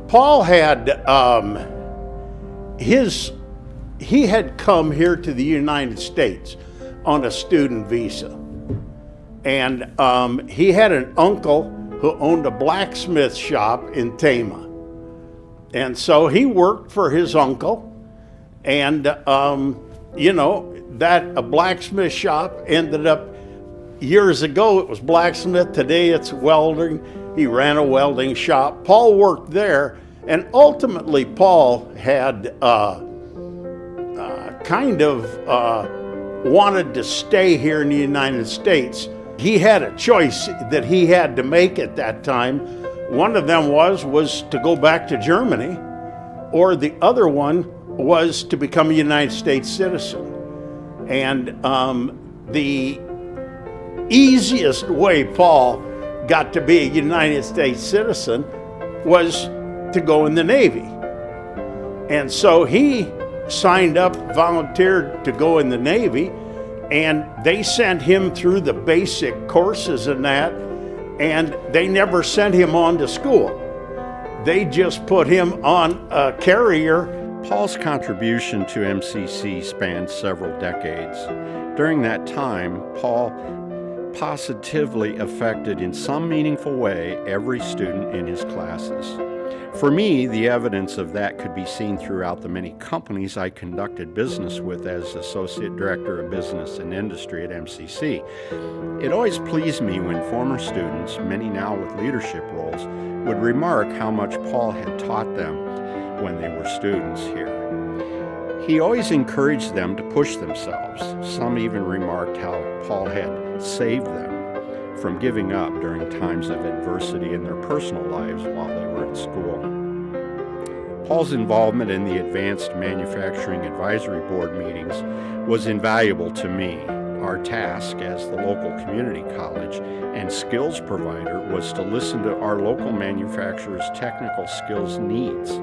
Paul had he had come here to the United States on a student visa. And he had an uncle who owned a blacksmith shop in Tama. And so he worked for his uncle. And, that a blacksmith shop ended up, years ago it was blacksmith, today it's welding. He ran a welding shop. Paul worked there, and ultimately Paul had wanted to stay here in the United States. He had a choice that he had to make at that time. One of them was to go back to Germany, or the other one was to become a United States citizen. And the easiest way Paul got to be a United States citizen was to go in the Navy. And so he signed up, volunteered to go in the Navy, and they sent him through the basic courses and that, and they never sent him on to school. They just put him on a carrier. Paul's contribution to MCC spanned several decades. During that time, Paul positively affected in some meaningful way every student in his classes. For me, the evidence of that could be seen throughout the many companies I conducted business with as Associate Director of Business and Industry at MCC. It always pleased me when former students, many now with leadership roles, would remark how much Paul had taught them when they were students here. He always encouraged them to push themselves. Some even remarked how Paul had saved them from giving up during times of adversity in their personal lives while they were at school. Paul's involvement in the Advanced Manufacturing Advisory Board meetings was invaluable to me. Our task as the local community college and skills provider was to listen to our local manufacturers' technical skills needs.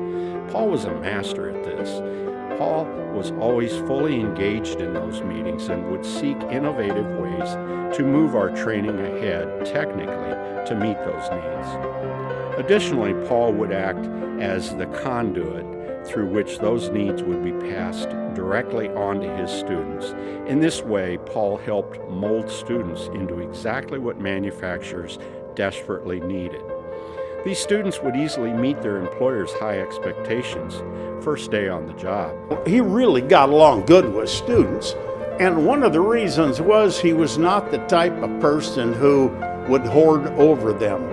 Paul was a master at this. Paul was always fully engaged in those meetings and would seek innovative ways to move our training ahead technically to meet those needs. Additionally, Paul would act as the conduit through which those needs would be passed directly on to his students. In this way, Paul helped mold students into exactly what manufacturers desperately needed. These students would easily meet their employers' high expectations first day on the job. He really got along good with students, and one of the reasons was he was not the type of person who would hoard over them.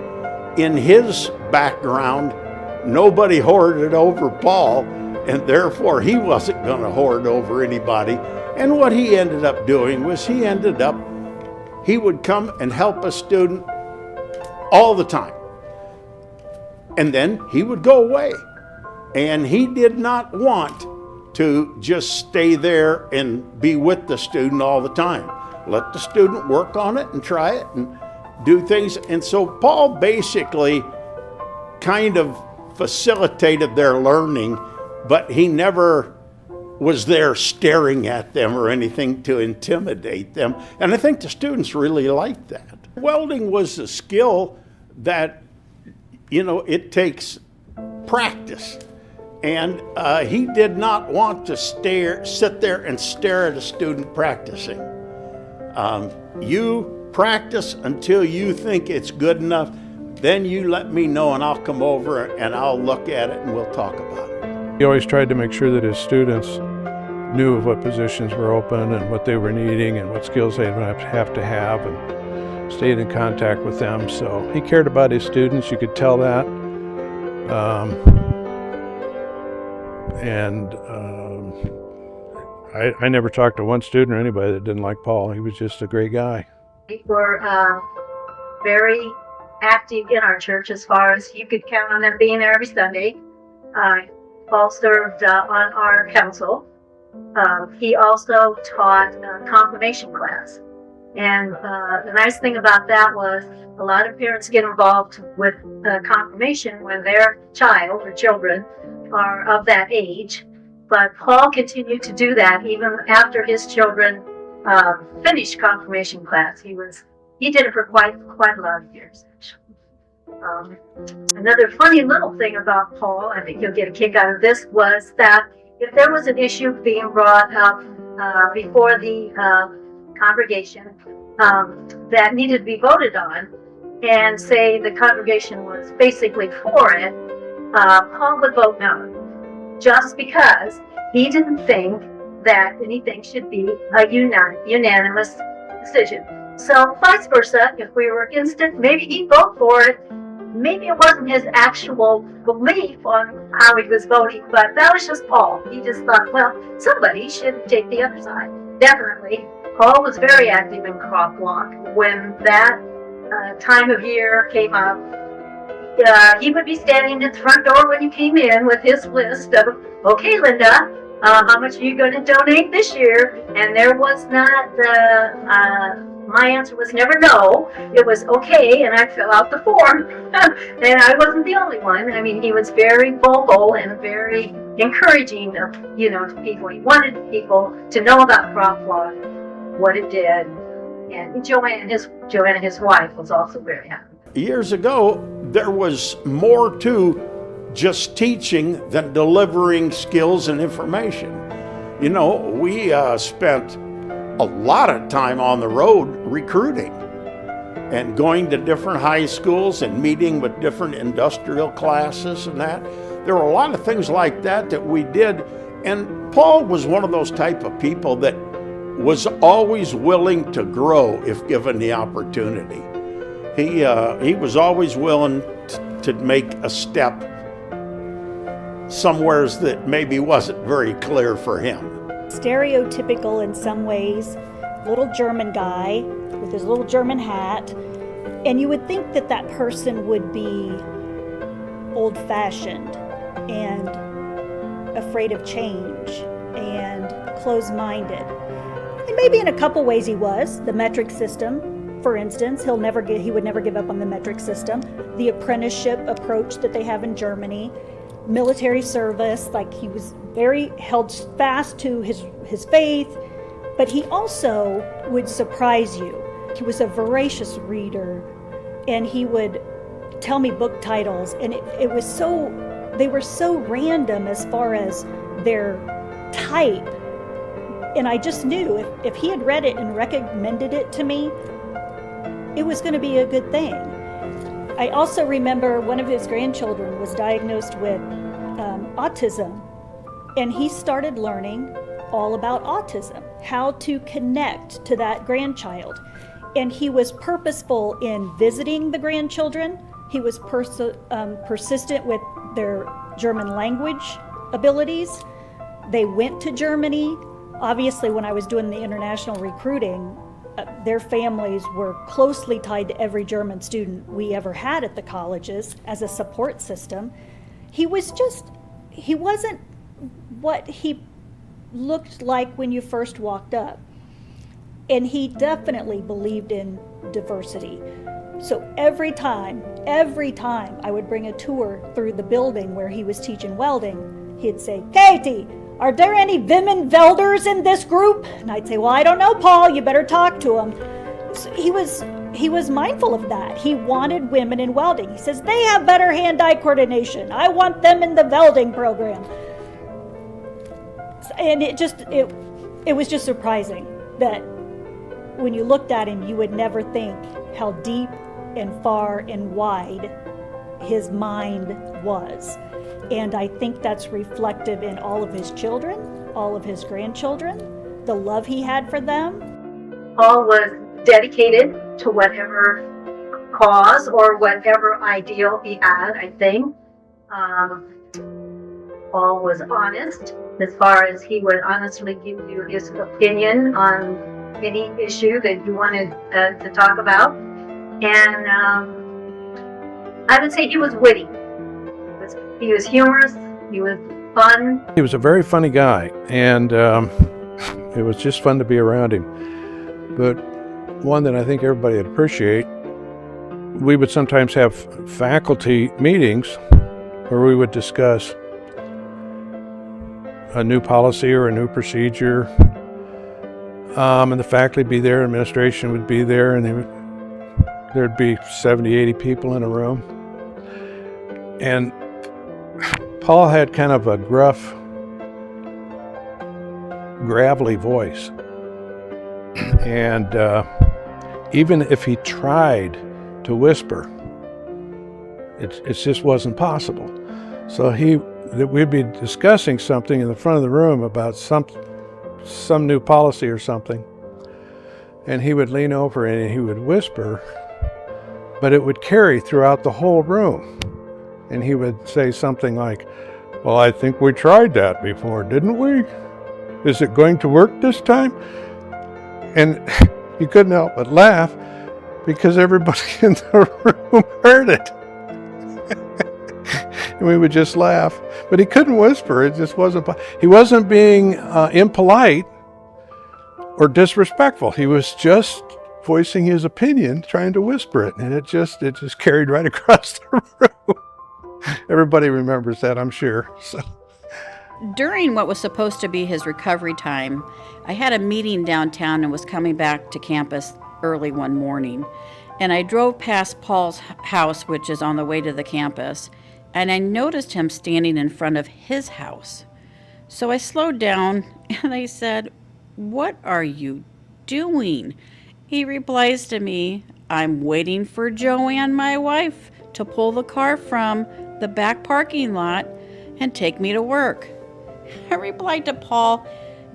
In his background, nobody hoarded over Paul, and therefore he wasn't going to hoard over anybody. And what he ended up doing was he would come and help a student all the time. And then he would go away. And he did not want to just stay there and be with the student all the time. Let the student work on it and try it and do things. And so Paul basically kind of facilitated their learning, but he never was there staring at them or anything to intimidate them. And I think the students really liked that. Welding was a skill that, it takes practice. And he did not want to sit there and stare at a student practicing. You practice until you think it's good enough, then you let me know and I'll come over and I'll look at it and we'll talk about it. He always tried to make sure that his students knew of what positions were open and what they were needing and what skills they would have to have, and stayed in contact with them. So he cared about his students, you could tell that. I never talked to one student or anybody that didn't like Paul. He was just a great guy. We were very active in our church, as far as you could count on them being there every Sunday. Paul served on our council. He also taught confirmation class. And the nice thing about that was a lot of parents get involved with confirmation when their child or children are of that age. But Paul continued to do that even after his children finished confirmation class. He did it for quite a lot of years. Another funny little thing about Paul, I think you'll get a kick out of this, was that if there was an issue being brought up before the congregation that needed to be voted on, and say the congregation was basically for it, Paul would vote no, just because he didn't think that anything should be a unanimous decision. So vice versa, if we were against it, maybe he'd vote for it. Maybe it wasn't his actual belief on how he was voting, but that was just Paul. He just thought, well, somebody should take the other side. Definitely. Paul was very active in crop walk. When that time of year came up, he would be standing at the front door when you came in with his list of, okay, Linda, how much are you going to donate this year? And there was not my answer was never no. It was okay, and I'd fill out the form. And I wasn't the only one. I mean, he was very vocal and very encouraging of, to people. He wanted people to know about crop walk, what it did. And Joanna, his wife, was also very happy. Years ago, there was more to just teaching than delivering skills and information. We spent a lot of time on the road recruiting and going to different high schools and meeting with different industrial classes and that. There were a lot of things like that we did. And Paul was one of those type of people that was always willing to grow if given the opportunity. He was always willing to make a step somewheres that maybe wasn't very clear for him. Stereotypical in some ways, little German guy with his little German hat, and you would think that that person would be old-fashioned and afraid of change and closed-minded. And maybe in a couple ways he was. The metric system, for instance, he would never give up on the metric system. The apprenticeship approach that they have in Germany, military service, like he was very held fast to his faith, but he also would surprise you. He was a voracious reader, and he would tell me book titles, and they were so random as far as their type. And I just knew if he had read it and recommended it to me, it was going to be a good thing. I also remember one of his grandchildren was diagnosed with autism, and he started learning all about autism, how to connect to that grandchild. And he was purposeful in visiting the grandchildren. He was persistent with their German language abilities. They went to Germany. Obviously, when I was doing the international recruiting, their families were closely tied to every German student we ever had at the colleges as a support system. He wasn't what he looked like when you first walked up. And he definitely believed in diversity. So every time I would bring a tour through the building where he was teaching welding, he'd say, "Katie, are there any women welders in this group?" And I'd say, "Well, I don't know, Paul, you better talk to him." So he was mindful of that. He wanted women in welding. He says, "They have better hand-eye coordination. I want them in the welding program." And it was just surprising that when you looked at him, you would never think how deep and far and wide his mind was. And I think that's reflective in all of his children, all of his grandchildren, the love he had for them. Paul was dedicated to whatever cause or whatever ideal he had, I think. Paul was honest as far as he would honestly give you his opinion on any issue that you wanted to talk about. And I would say he was witty. He was humorous. He was fun. He was a very funny guy, and it was just fun to be around him. But one that I think everybody would appreciate, we would sometimes have faculty meetings where we would discuss a new policy or a new procedure, and the faculty would be there, administration would be there, and they would there'd be 70, 80 people in a room. And Paul had kind of a gruff, gravelly voice. And even if he tried to whisper, it just wasn't possible. So we'd be discussing something in the front of the room about some new policy or something, and he would lean over and he would whisper, but it would carry throughout the whole room. And he would say something like, "Well, I think we tried that before, didn't we? Is it going to work this time?" And you couldn't help but laugh because everybody in the room heard it. And we would just laugh. But he couldn't whisper. It just wasn't. He wasn't being impolite or disrespectful. He was just voicing his opinion, trying to whisper it. And it just carried right across the room. Everybody remembers that, I'm sure. So. During what was supposed to be his recovery time, I had a meeting downtown and was coming back to campus early one morning. And I drove past Paul's house, which is on the way to the campus, and I noticed him standing in front of his house. So I slowed down and I said, "What are you doing?" He replies to me, "I'm waiting for Joanne, my wife, to pull the car from the back parking lot and take me to work." I replied to Paul,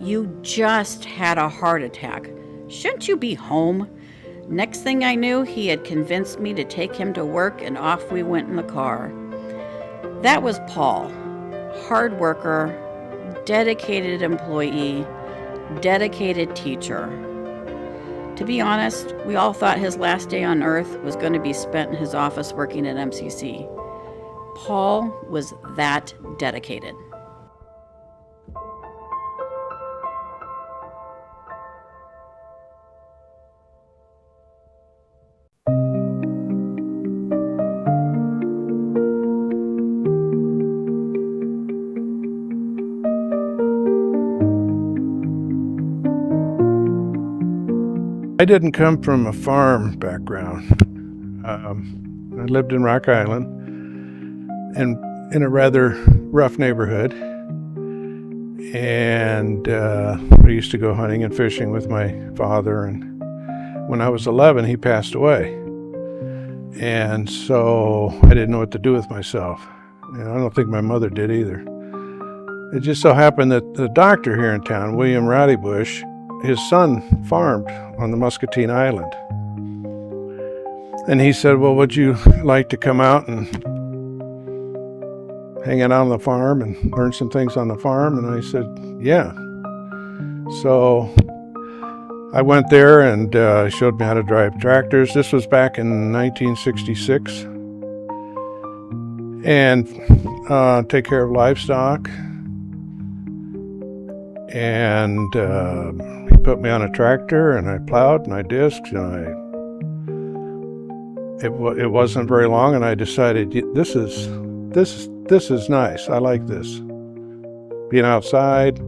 "You just had a heart attack. Shouldn't you be home?" Next thing I knew, he had convinced me to take him to work, and off we went in the car. That was Paul. Hard worker, dedicated employee, dedicated teacher. To be honest, we all thought his last day on earth was going to be spent in his office working at MCC. Paul was that dedicated. I didn't come from a farm background. I lived in Rock Island and in a rather rough neighborhood. And I used to go hunting and fishing with my father. And when I was 11, he passed away. And so I didn't know what to do with myself. And I don't think my mother did either. It just so happened that the doctor here in town, William Bush, his son farmed on the Muscatine Island. And he said, "Well, would you like to come out and hang out on the farm and learn some things on the farm?" And I said, "Yeah." So I went there and showed me how to drive tractors. This was back in 1966. And take care of livestock. And he put me on a tractor, and I plowed and I disked, and it wasn't very long, and I decided this is nice. I like this. Being outside,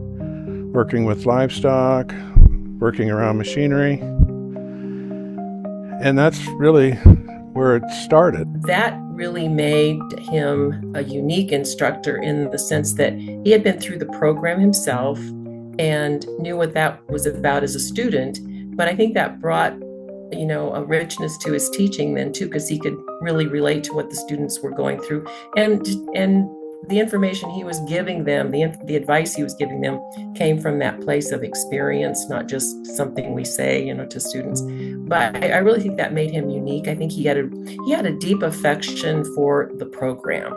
working with livestock, working around machinery, and that's really where it started. That really made him a unique instructor in the sense that he had been through the program himself and knew what that was about as a student. But I think that brought, a richness to his teaching then too, because he could really relate to what the students were going through. And the information he was giving them, the advice he was giving them came from that place of experience, not just something we say, to students. But I really think that made him unique. I think he had a deep affection for the program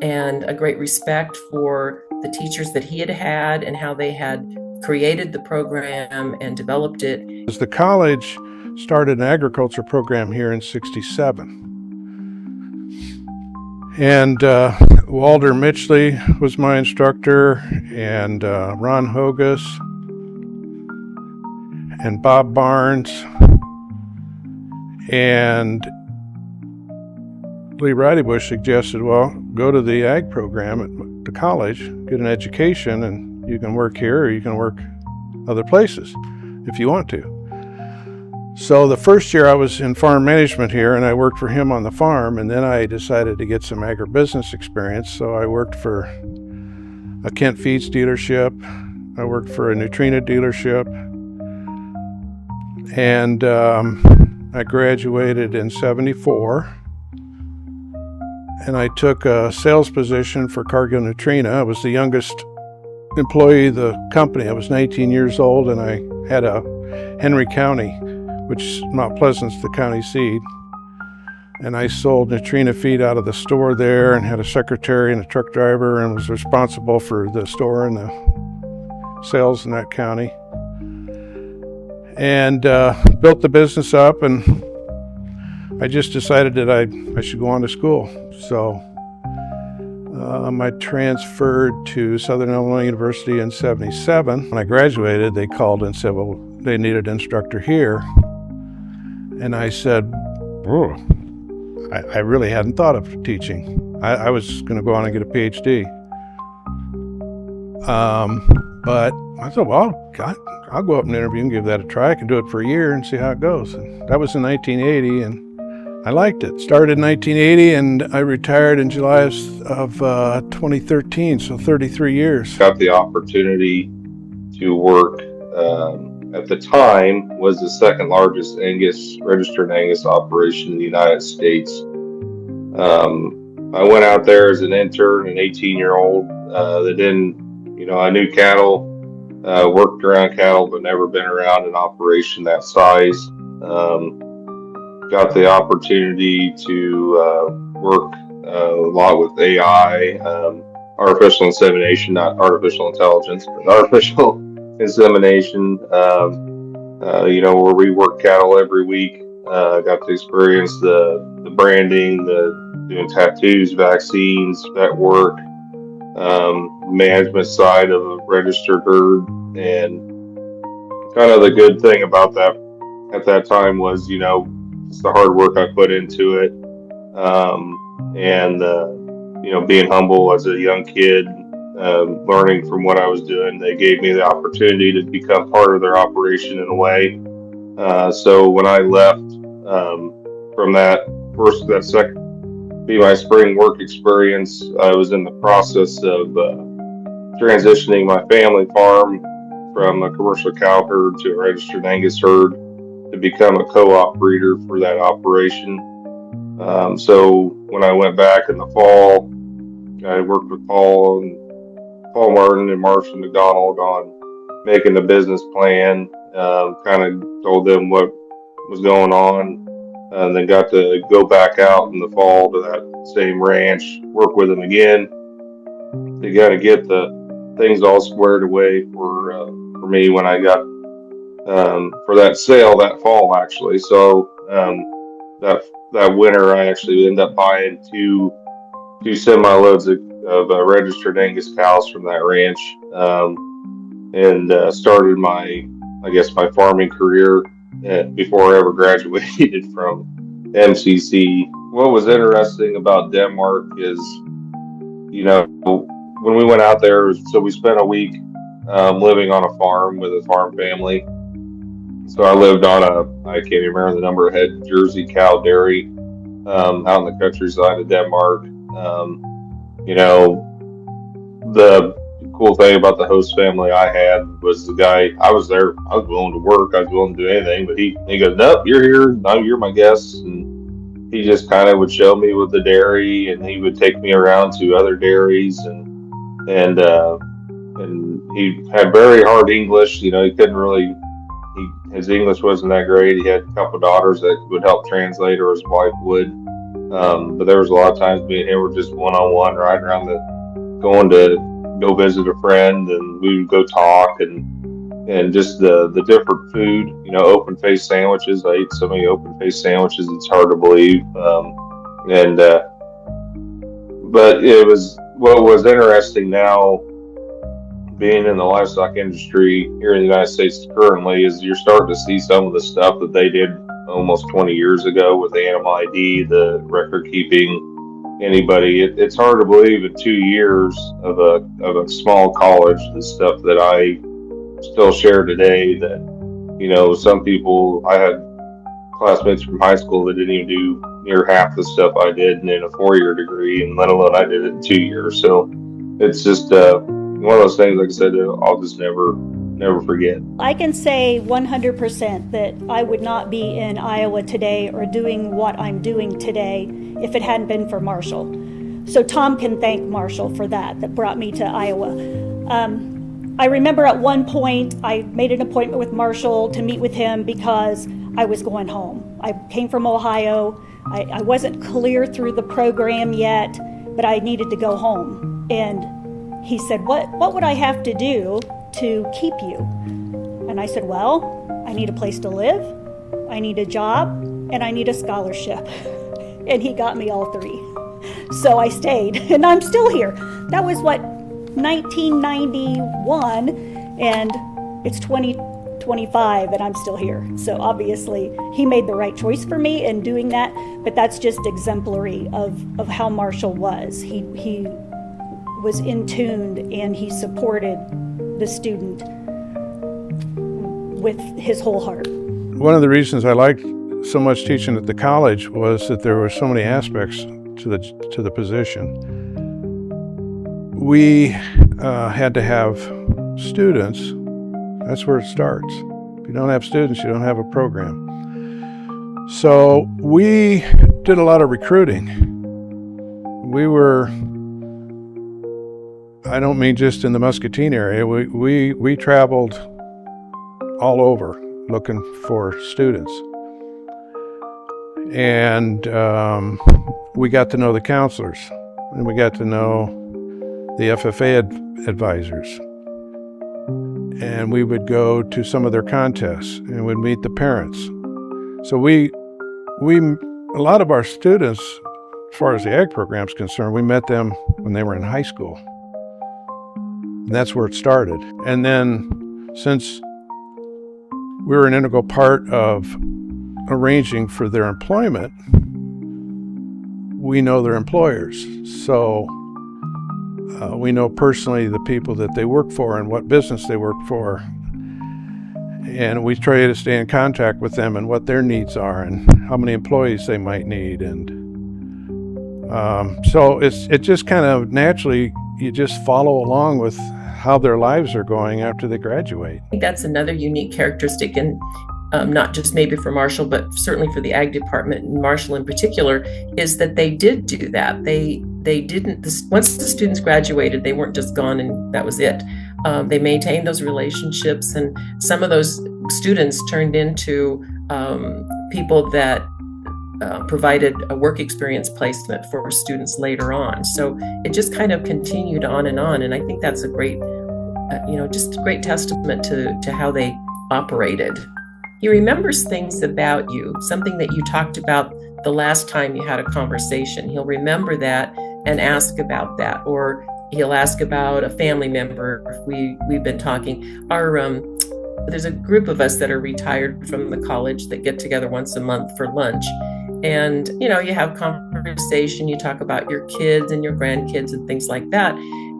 and a great respect for the teachers that he had had and how they had created the program and developed it. The college started an agriculture program here in '67. And Walter Mitchley was my instructor, and Ron Hogus, and Bob Barnes, and Lee Bush suggested, well, go to the ag program at the college, get an education, and you can work here or you can work other places if you want to. So the first year I was in farm management here, and I worked for him on the farm, and then I decided to get some agribusiness experience. So I worked for a Kent Feeds dealership. I worked for a Nutrina dealership. And I graduated in '74. And I took a sales position for Cargill Nutrina. I was the youngest employee of the company. I was 19 years old, and I had a Henry County, which is Mount Pleasant's the county seat. And I sold Nutrina feed out of the store there, and had a secretary and a truck driver, and was responsible for the store and the sales in that county. And built the business up, and I just decided that I should go on to school. So I transferred to Southern Illinois University in '77. When I graduated, they called and said, well, they needed an instructor here. And I said, oh, I really hadn't thought of teaching. I was going to go on and get a PhD. But I thought, well, God, I'll go up and interview and give that a try. I can do it for a year and see how it goes. And that was in 1980, and I liked it. Started in 1980, and I retired in July of 2013, so 33 years. Got the opportunity to work, at the time, was the second largest registered Angus operation in the United States. I went out there as an intern, an 18-year-old that didn't, I knew cattle, worked around cattle, but never been around an operation that size. Got the opportunity to work a lot with AI, artificial insemination, not artificial intelligence, but artificial insemination, where we work cattle every week. Got to experience the branding, doing tattoos, vaccines, vet work, management side of a registered herd. And kind of the good thing about that at that time was, it's the hard work I put into it. Being humble as a young kid, learning from what I was doing. They gave me the opportunity to become part of their operation in a way. So when I left from that second, be my spring work experience, I was in the process of transitioning my family farm from a commercial cow herd to a registered Angus herd to become a co-op breeder for that operation. So when I went back in the fall, I worked with Paul Martin and Marchall and McDonald on making the business plan, kind of told them what was going on, and then got to go back out in the fall to that same ranch, work with them again. They got to get the things all squared away for me when I got for that sale that fall, actually. So that winter, I actually ended up buying two semi-loads of registered Angus cows from that ranch, and started my farming career before I ever graduated from MCC. What was interesting about Denmark is, when we went out there, so we spent a week living on a farm with a farm family. So I lived on I can't even remember the number of head Jersey cow dairy out in the countryside of Denmark. The cool thing about the host family I had was the guy, I was there, I was willing to work, I was willing to do anything, but he goes, nope, you're here, now you're my guest. And he just kind of would show me with the dairy, and he would take me around to other dairies, and he had very hard English. He couldn't really, his English wasn't that great. He had a couple of daughters that would help translate, or his wife would. But there was a lot of times me and him were just one-on-one riding around going to go visit a friend, and we would go talk, and just the different food, open-faced sandwiches. I ate so many open-faced sandwiches, it's hard to believe. But what was interesting now, being in the livestock industry here in the United States currently, is you're starting to see some of the stuff that they did almost 20 years ago with animal ID, the record keeping. It's hard to believe in 2 years of a small college, the stuff that I still share today, that, some people, I had classmates from high school that didn't even do near half the stuff I did in a 4-year degree, and let alone I did it in 2 years. So it's just one of those things, like I said, I'll just never forget. I can say 100% that I would not be in Iowa today or doing what I'm doing today if it hadn't been for Marchall. So Tom can thank Marchall for that brought me to Iowa. I remember at one point I made an appointment with Marchall to meet with him because I was going home. I came from Ohio. I wasn't clear through the program yet, but I needed to go home. And he said, what would I have to do to keep you? And I said, well, I need a place to live, I need a job, and I need a scholarship. And he got me all three. So I stayed, and I'm still here. That was 1991, and it's 2025, and I'm still here. So obviously, he made the right choice for me in doing that, but that's just exemplary of how Marchall was. He was in tune, and he supported the student with his whole heart. One of the reasons I liked so much teaching at the college was that there were so many aspects to the position. We had to have students. That's where it starts. If you don't have students, you don't have a program. So we did a lot of recruiting. I don't mean just in the Muscatine area. We traveled all over looking for students. And we got to know the counselors, and we got to know the FFA advisors. And we would go to some of their contests and would meet the parents. So a lot of our students, as far as the ag program is concerned, we met them when they were in high school. And that's where it started. And then since we were an integral part of arranging for their employment, we know their employers. So we know personally the people that they work for and what business they work for. And we try to stay in contact with them and what their needs are and how many employees they might need. And so it just kind of naturally, you just follow along with how their lives are going after they graduate. I think that's another unique characteristic, and not just maybe for Marchall, but certainly for the ag department and Marchall in particular, is that they did do that. They didn't, once the students graduated, they weren't just gone and that was it. They maintained those relationships, and some of those students turned into people that provided a work experience placement for students later on. So it just kind of continued on, and I think that's a great, just a great testament to how they operated. He remembers things about you, something that you talked about the last time you had a conversation. He'll remember that and ask about that, or he'll ask about a family member if we've been talking. There's a group of us that are retired from the college that get together once a month for lunch. And, you have conversation, you talk about your kids and your grandkids and things like that.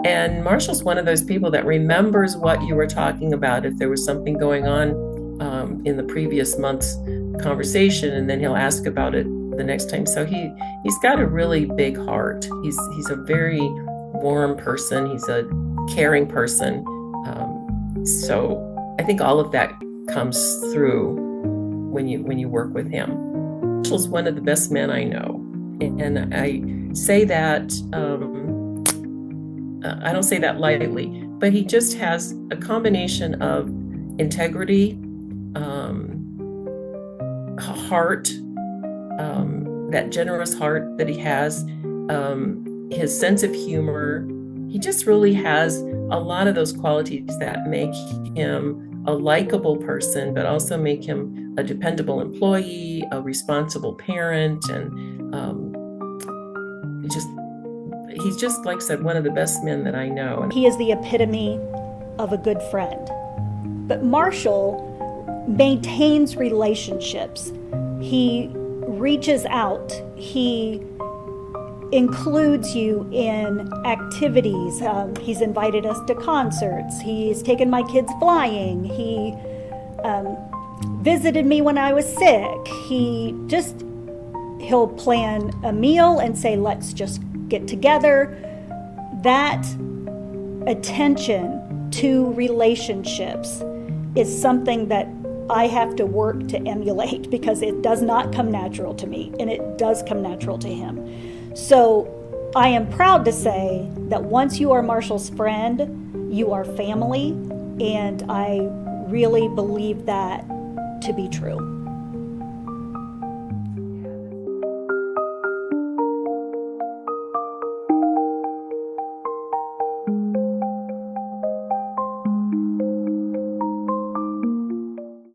And Marshall's one of those people that remembers what you were talking about, if there was something going on in the previous month's conversation, and then he'll ask about it the next time. So he's got a really big heart. He's a very warm person. He's a caring person. So I think all of that comes through when you work with him. Marshall's one of the best men I know, and I say that I don't say that lightly, but he just has a combination of integrity, heart, that generous heart that he has, his sense of humor. He just really has a lot of those qualities that make him a likable person, but also make him a dependable employee, a responsible parent, and he's just, like I said, one of the best men that I know. He is the epitome of a good friend. But Marchall maintains relationships. He reaches out. He includes you in activities. He's invited us to concerts. He's taken my kids flying. He visited me when I was sick. He'll plan a meal and say, let's just get together. That attention to relationships is something that I have to work to emulate because it does not come natural to me, and it does come natural to him. So I am proud to say that once you are Marshall's friend, you are family, and I really believe that to be true.